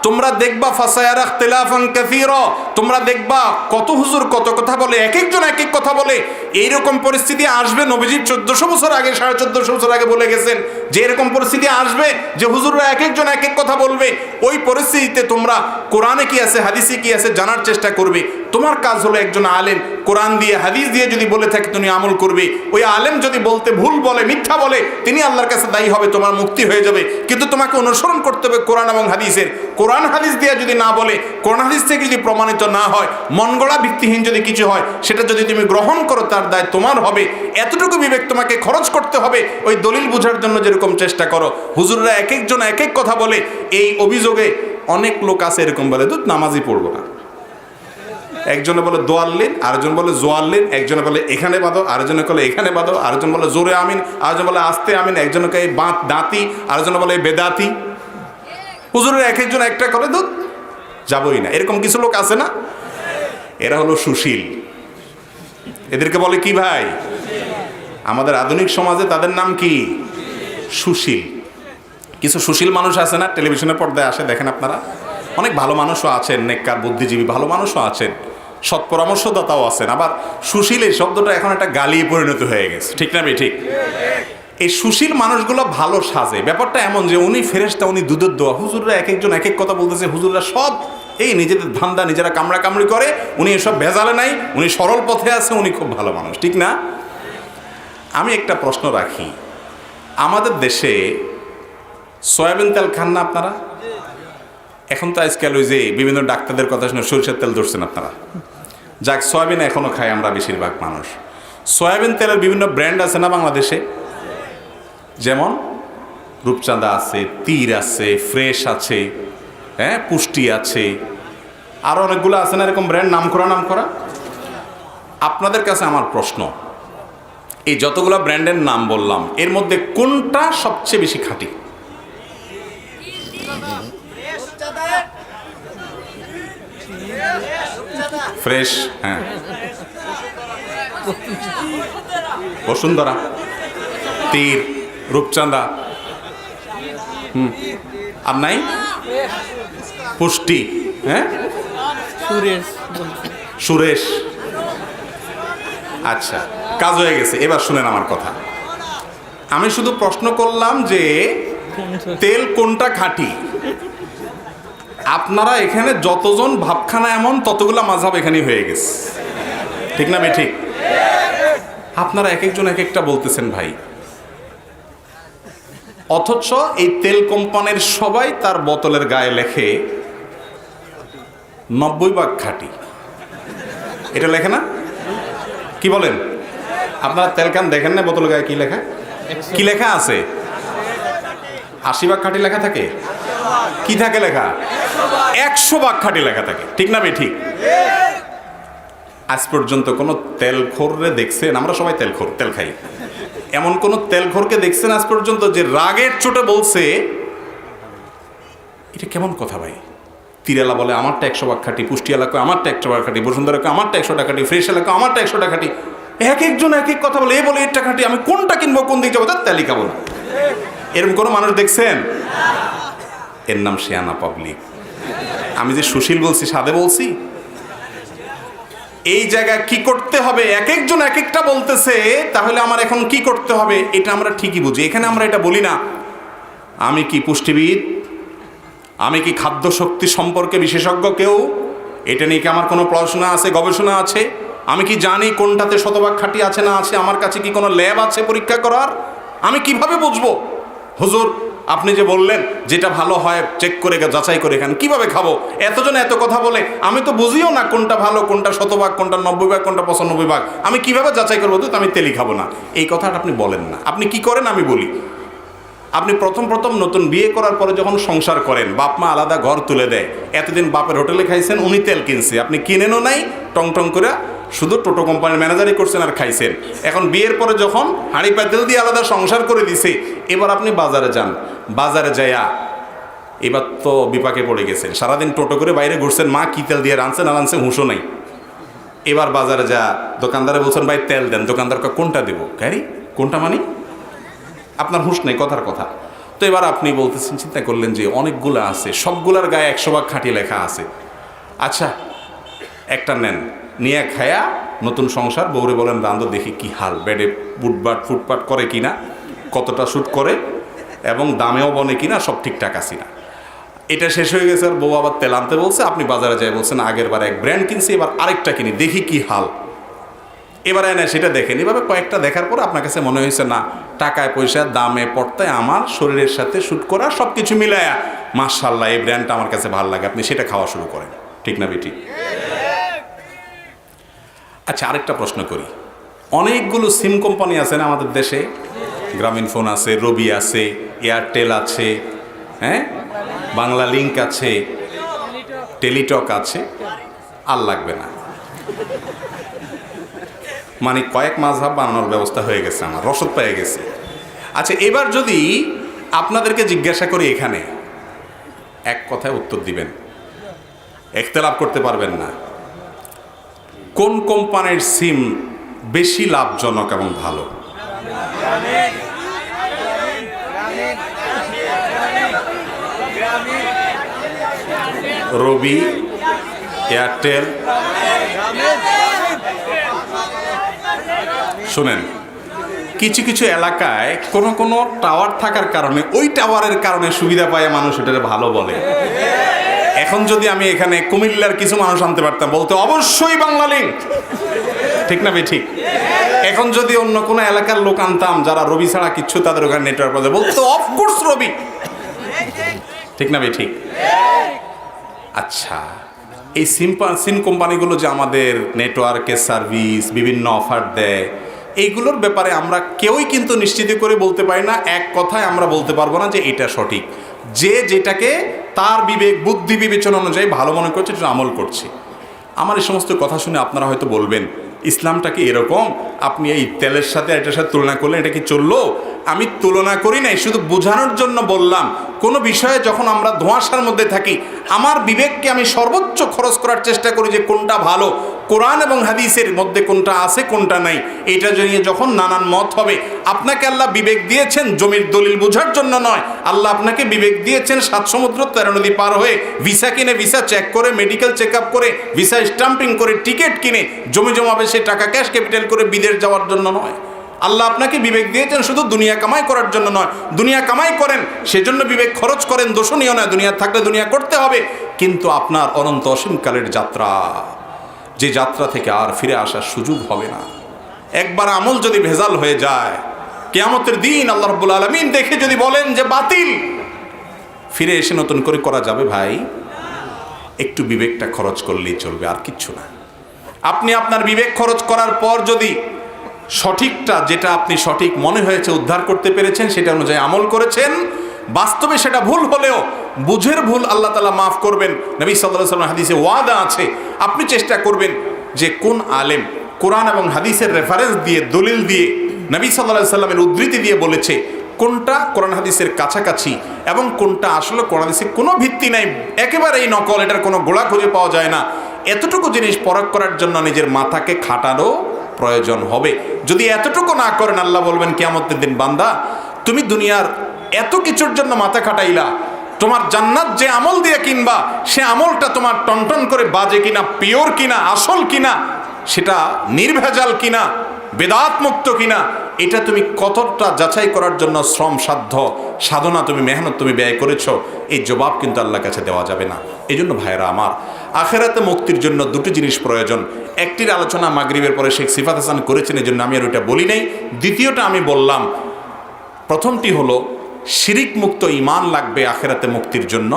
তোমরা দেখবা ফাসায়ারা ইখতিলাফান কাসীরা, তোমরা দেখবা কত হুজুর কত কথা বলে, এক একজন এক এক কথা বলে। এইরকম পরিস্থিতি আসবে, নবীজি 1400 বছর আগে 1450 বছর আগে বলে গেছেন যে এরকম পরিস্থিতি আসবে যে হুজুররা এক একজন এক এক কথা বলবে। ওই পরিস্থিতিতে তোমরা কোরআনে কি আছে হাদিসে কি আছে জানার চেষ্টা করবে। তোমার কাজ হলো একজন আলেম কোরআন দিয়ে হাদিস দিয়ে যদি বলে থাকে তুমি আমল করবে। ওই আলেম যদি বলতে ভুল বলে মিথ্যা বলে তিনি আল্লাহর কাছে দায়ী হবে, তোমার মুক্তি হয়ে যাবে। কিন্তু তোমাকে অনুসরণ করতে হবে কোরআন এবং হাদিসের। কোরআন হাদিস দিয়ে যদি না বলে, কোরআন হাদিস থেকে যদি প্রমাণিত না হয়, মন গড়া ভিত্তিহীন যদি কিছু হয়, সেটা যদি তুমি গ্রহণ করো তার দায় তোমার হবে। এতটুকু বিবেক তোমাকে খরচ করতে হবে ওই দলিল বোঝার জন্য যেরকম চেষ্টা করো। হুজুররা এক একজন এক এক কথা বলে, এই অভিযোগে অনেক লোক আছে এরকম বলে দুধ নামাজই পড়বো না। একজনে বলে দোয়াল্লিন, আরেকজন বলে জোয়াল্লিন, একজনে বলে এখানে বাঁধো, আরেকজনে বলে এখানে বাঁধো, আরেকজন বলে জোরে আমিন, আরেকজন বলে আস্তে আমিন, একজনকে এই বাঁধ দাঁতি, আরেকজন বলে বেদাতি। হুজুরের এক একজন একটা করে দুধ যাবই না। এরকম কিছু লোক আছে না? এরা হলো সুশীল। এদেরকে বলে কি ভাই? আমাদের আধুনিক সমাজে তাদের নাম কি? সুশীল। কিছু সুশীল মানুষ আছে না, টেলিভিশনের পর্দায় আসে, দেখেন আপনারা, অনেক ভালো মানুষও আছেন, নেককার বুদ্ধিজীবী ভালো মানুষও আছেন, সৎ পরামর্শদাতাও আছেন। আবার সুশীল এই শব্দটা এখন একটা গালি পরিণত হয়ে গেছে, ঠিক না ভাই? ঠিক। এই সুশীল মানুষগুলো ভালো সাজে। ব্যাপারটা এমন যে উনি ফেরেশতা, উনি দুধের দোয়া। হুজুররা এক একজন এক এক কথা বলতেছে, হুজুররা সব এই নিজেদের ধান্দা নিজেরা কামড়াকামড়ি করে, উনি এসব ভেজালে নাই, উনি সরল পথে আছে, উনি খুব ভালো মানুষ, ঠিক না? আমি একটা প্রশ্ন রাখি, আমাদের দেশে সয়াবিন তেল খান না আপনারা? এখন তো আজকাল ওই যে বিভিন্ন ডাক্তারদের কথা শুনে সরিষার তেল ধরছেন আপনারা। যাক, সয়াবিন এখনও খাই আমরা বেশিরভাগ মানুষ। সয়াবিন তেলের বিভিন্ন ব্র্যান্ড আছে না বাংলাদেশে? যেমন রূপচাঁদা আছে, তীর আছে, ফ্রেশ আছে, হ্যাঁ, পুষ্টি আছে, আরও অনেকগুলো আছে না এরকম ব্র্যান্ড, নাম করা। আপনাদের কাছে আমার প্রশ্ন, এই যতগুলো ব্র্যান্ডের নাম বললাম এর মধ্যে কোনটা সবচেয়ে বেশি খাঁটি? ফ্রেশ, হ্যাঁ। বসুন্ধরা, তীর, রূপচাঁদা, আর নাই পুষ্টি, হ্যাঁ, সুরেশ। আচ্ছা, কাজ হয়ে গেছে। এবার শুনেন আমার কথা। আমি শুধু প্রশ্ন করলাম যে তেল কোনটা খাঁটি। আপনারা এখানে যতজন ভাবখানা এমন ততগুলা মাযহাব এখানেই হয়ে গেছে, ঠিক না ভাই? ঠিক। আপনারা এক একজন এক একটা বলতেছেন ভাই, অথচ এই তেল কোম্পানির সবাই তার বোতলের গায়ে লেখে 90 ভাগ খাঁটি। এটা লেখে না? কি বলেন? আপনারা তেল ক্যান দেখেন না বোতল গায়ে কি লেখা? কি লেখা আছে? 80 ভাগ খাঁটি লেখা থাকে। কি থাকে লেখা? 100 ভাগ খাঁটি লেখা থাকে। ঠিক না বে ঠিক? আজ পর্যন্ত কোনো তেলখোররে দেখছেন? আমরা সবাই তেলখোর, তেল খাই। এমন কোন তেলখোরকে দেখছেন আজ পর্যন্ত যে রাগের চোটে বলছে এটা কেমন কথা ভাই? তিরালা বলে আমারটা 100 ভাগ খাঁটি, পুষ্টি এলাকা আমারটা 100 ভাগ খাঁটি, বসুন্ধরা আমারটা 100 টাকা খাঁটি, ফ্রেশ এলাকা আমারটা 100 টাকা খাঁটি। এক একজন এক এক কথা বলে, এ বলে এটা খাঁটি, আমি কোনটা কিনবো, কোন দিকে যাবো, তার তেলই খাবো না। এরকম কোনো মানুষ দেখছেন? এর নাম শেয়ানা পাবলিক। আমি যে সুশীল বলছি, সাদে বলছি? এই জায়গায় কি করতে হবে, এক একজন এক একটা বলতেছে, তাহলে আমার এখন কি করতে হবে এটা আমরা ঠিকই বুঝি। এখানে আমরা এটা বলি না আমি কি পুষ্টিবিদ, আমি কি খাদ্য শক্তি সম্পর্কে বিশেষজ্ঞ কেউ, এটা নিয়ে কি আমার কোনো পড়াশোনা আছে, গবেষণা আছে, আমি কি জানি কোনটাতে শতভাগ খাঁটি আছে না আছে, আমার কাছে কি কোনো ল্যাব আছে পরীক্ষা করার, আমি কিভাবে বুঝবো? হুজুর আপনি যে বললেন যেটা ভালো হয় চেক করে যাচাই করে খান, কিভাবে খাবো? এতজন এত কথা বলে, আমি তো বুঝিও না কোনটা ভালো, কোনটা শতভাগ, কোনটা 90 ভাগ, কোনটা 95 ভাগ, আমি কিভাবে যাচাই করবো? তো আমি তেলই খাবো না। এই কথাটা আপনি বলেন না। আপনি কি করেন আমি বলি। আপনি প্রথম নতুন বিয়ে করার পরে যখন সংসার করেন, বাপ মা আলাদা ঘর তুলে দেয়, এতদিন বাপের হোটেলে খাইছেন, উনি তেল কিনছে, আপনি কিনেনও নাই, টং টং করে শুধু টোটো কোম্পানির ম্যানেজারই করছেন আর খাইছেন। এখন বিয়ের পরে যখন হাঁড়ি পাতিল দিয়ে আলাদা সংসার করে দিছে, এবার আপনি বাজারে যান, বাজারে যাইয়া এবার তো বিপাকে পড়ে গেছেন। সারাদিন টোটো করে বাইরে ঘুরছেন, মা কি তেল দিয়ে রাঁধছেন আর রাঁধছে হুঁশো নাই। এবার বাজারে যা দোকানদারে বলছেন ভাই তেল দেন, দোকানদার কোনটা দেবো, ক্যারি কোনটা মানে আপনার হুঁশ নেই, কথার কথা। তো এবার আপনি বলতেছেন, চিন্তা করলেন যে অনেকগুলো আছে, সবগুলার গায়ে 100 ভাগ খাঁটি লেখা আছে, আচ্ছা একটা নেন, নিয়ে খায়া নতুন সংসার, বউরে বলেন রান্ধো দেখি কি হাল, বেডে বুটবাট ফুটপাট করে কিনা, কতটা শ্যুট করে এবং দামেও বনে কিনা, সব ঠিকঠাক আছে না। এটা শেষ হয়ে গেছে, আর বউ আবার তেল আনতে বলছে, আপনি বাজারে যাই বলছেন আগের বার এক ব্র্যান্ড কিনছি, এবার আরেকটা কিনি দেখি কি হাল। এবার এনে সেটা দেখেন, এভাবে কয়েকটা দেখার পর আপনার কাছে মনে হয়েছে না, টাকায় পয়সা দামে পড়তায় আমার শরীরের সাথে শ্যুট করা সব কিছু মিলায়া মাশাআল্লাহ এই ব্র্যান্ডটা আমার কাছে ভালো লাগে, আপনি সেটা খাওয়া শুরু করেন। ঠিক না বেটি? আচ্ছা আরেকটা প্রশ্ন করি, অনেকগুলো সিম কোম্পানি আছে না আমাদের দেশে, গ্রামীণ ফোন আছে, রবি আছে, এয়ারটেল আছে, হ্যাঁ বাংলা লিংক আছে, টেলিটক আছে, আর লাগবে না, মানে কয়েক মাযহাব বানানোর ব্যবস্থা হয়ে গেছে, আমার রসদ পেয়ে গেছে। আচ্ছা এবার যদি আপনাদেরকে জিজ্ঞাসা করি, এখানে এক কথায় উত্তর দিবেন, ইখতিলাফ করতে পারবেন না, কোন কোম্পানির সিম বেশি লাভজনক এবং ভালো? রবি, এয়ারটেল। শুনেন, কিছু কিছু এলাকায় কোনো টাওয়ার থাকার কারণে, ওই টাওয়ারের কারণে সুবিধা পায় মানুষ ওটাকে ভালো বলে। এখন যদি আমি এখানে কুমিল্লার কিছু মানুষ আনতে পারতাম, বলতে অবশ্যই বাংলা লিংক, ঠিক না ঠিক? এখন যদি অন্য কোনো এলাকার লোক আনতাম যারা রবি ছাড়া কিচ্ছু তাদের ওখানে নেটওয়ার্ক পাবে, বলতো অফকোর্স রবি, ঠিক না ঠিক? আচ্ছা এই সিম কোম্পানিগুলো যে আমাদের নেটওয়ার্কের সার্ভিস বিভিন্ন অফার দেয়, এইগুলোর ব্যাপারে আমরা কেউই কিন্তু নিশ্চিত করে বলতে পারি না, এক কথায় আমরা বলতে পারবো না যে এটা সঠিক। যে যেটাকে তার বিবেক বুদ্ধি বিবেচনা অনুযায়ী ভালো মনে করছে সেটা আমল করছে। আমার এই সমস্ত কথা শুনে আপনারা হয়তো বলবেন, ইসলামটা কি এরকম? আপনি এই তেলের সাথে এটার সাথে তুলনা করলেন, এটা কি চললো? আমি তুলনা করি নাই, শুধু বোঝানোর জন্য বললাম, কোনো বিষয়ে যখন আমরা ধোঁয়াশার মধ্যে থাকি, আমার বিবেককে আমি সর্বোচ্চ খরচ করার চেষ্টা করি যে কোনটা ভালো, কোরআন এবং হাদিসের মধ্যে কোনটা আছে কোনটা নাই, এটা নিয়ে যখন নানান মত হবে, আপনাকে আল্লাহ বিবেক দিয়েছেন জমির দলিল বোঝার জন্য নয়, আল্লাহ আপনাকে বিবেক দিয়েছেন 7 সমুদ্র 13 নদী পার হয়ে ভিসা কিনে, ভিসা চেক করে, মেডিকেল চেক আপ করে, ভিসা স্টাম্পিং করে, টিকিট কিনে, জমি জমাবে সে টাকা ক্যাশ ক্যাপিটাল করে বিদেশ যাওয়ার জন্য নয়। আল্লাহ আপনাকে বিবেক দিয়েছেন শুধু দুনিয়া কামাই করার জন্য নয়, দুনিয়া কামাই করেন সেজন্য বিবেক খরচ করেন, দোষণীয় নয়, দুনিয়া থাকলে দুনিয়া করতে হবে, কিন্তু আপনার অনন্ত অসীমকালের যাত্রা, যে যাত্রা থেকে আর ফিরে আসার সুযোগ হবে না। একবার আমল যদি ভেজাল হয়ে যায়, কিয়ামতের দিন আল্লাহ রাব্বুল আলামিন দেখে যদি বলেন যে বাতিল, ফিরে এসে নতুন করে করা যাবে ভাই? একটু বিবেকটা খরচ করলেই চলবে, আর কিচ্ছু না। আপনি আপনার বিবেক খরচ করার পর যদি সঠিকটা, যেটা আপনি সঠিক মনে হয়েছে উদ্ধার করতে পেরেছেন, সেটা অনুযায়ী আমল করেছেন, বাস্তবে সেটা ভুল হলেও বুঝের ভুল আল্লাহ তাআলা মাফ করবেন। নবী সাল্লাল্লাহু আলাইহি ওয়াসাল্লাম হাদিসে ওয়াদা আছে, আপনি চেষ্টা করবেন যে কোন আলেম কোরআন এবং হাদিসের রেফারেন্স দিয়ে, দলিল দিয়ে, নবী সাল্লাল্লাহু আলাইহি ওয়াসাল্লামের উদ্ধৃতি দিয়ে বলেছে, কোনটা কোরআন হাদিসের কাছাকাছি এবং কোনটা আসলে কোরআন হাদিসের কোনো ভিত্তি নাই, একেবারেই নকল, এটার কোনো গোড়া খুঁজে পাওয়া যায় না, এতটুকু জিনিস পরখ করার জন্য নিজের মাথাকে খাটানো প্রয়োজন হবে। যদি এতটুকু না করেন, আল্লাহ বলবেন কিয়ামতের দিন, বান্দা তুমি দুনিয়ার এত কিছুর জন্য মাথা খাটাইলা, তোমার জান্নাত যে আমল দিয়ে কিনবা, সে আমলটা তোমার টনটন করে বাজে কিনা, পিওর কিনা, আসল কিনা, সেটা নির্ভেজাল কিনা, বেদাত মুক্ত কিনা, এটা তুমি কতটা যাচাই করার জন্য শ্রম সাধ্য সাধনা তুমি, মেহনত তুমি ব্যয় করেছো, এই জবাব কিন্তু আল্লাহর কাছে দেওয়া যাবে না। এই জন্য ভাইরা আমার, আখেরাতে মুক্তির জন্য দুটি জিনিস প্রয়োজন। একটির আলোচনা মাগরিবের পরে শেখ সিফাত হাসান করেছেন, এই জন্য আমি আর ওইটা বলি নাই। দ্বিতীয়টা আমি বললাম, প্রথমটি হলো শিরিক মুক্ত ঈমান লাগবে আখেরাতে মুক্তির জন্য।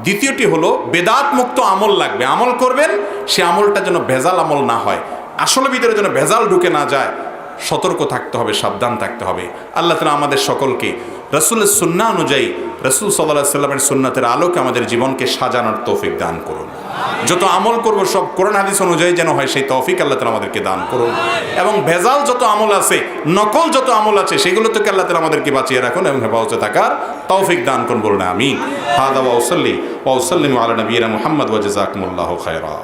দ্বিতীয়টি হলো বেদাত মুক্ত আমল লাগবে। আমল করবেন, সে আমলটা যেন ভেজাল আমল না হয়, আসলে ভিতরে যেন ভেজাল ঢুকে না যায়, সতর্ক থাকতে হবে, সাবধান থাকতে হবে। আল্লাহ তাআলা আমাদের সকলকে রাসূলের সুন্নাহ অনুযায়ী, রাসূল সাল্লাল্লাহু আলাইহি ওয়াসাল্লামের সুন্নাতের আলোকে আমাদের জীবনকে সাজানোর তৌফিক দান করুন। যত আমল করব সব কোরআন হাদিস অনুযায়ী যেন হয়, সেই তৌফিক আল্লাহ তাআলা আমাদেরকে দান করুন। এবং ভেজাল যত আমল আছে, নকল যত আমল আছে, সেগুলো থেকে আল্লাহ তাআলা আমাদেরকে বাঁচিয়ে রাখুন এবং হেফাজতে থাকার তৌফিক দান করুন, বলুন আমিন। হাদা ওয়া সাল্লি ওয়া সাল্লিমু আলা নবিয়িনা মুহাম্মদ ওয়া জাযাকুমুল্লাহু খায়রা।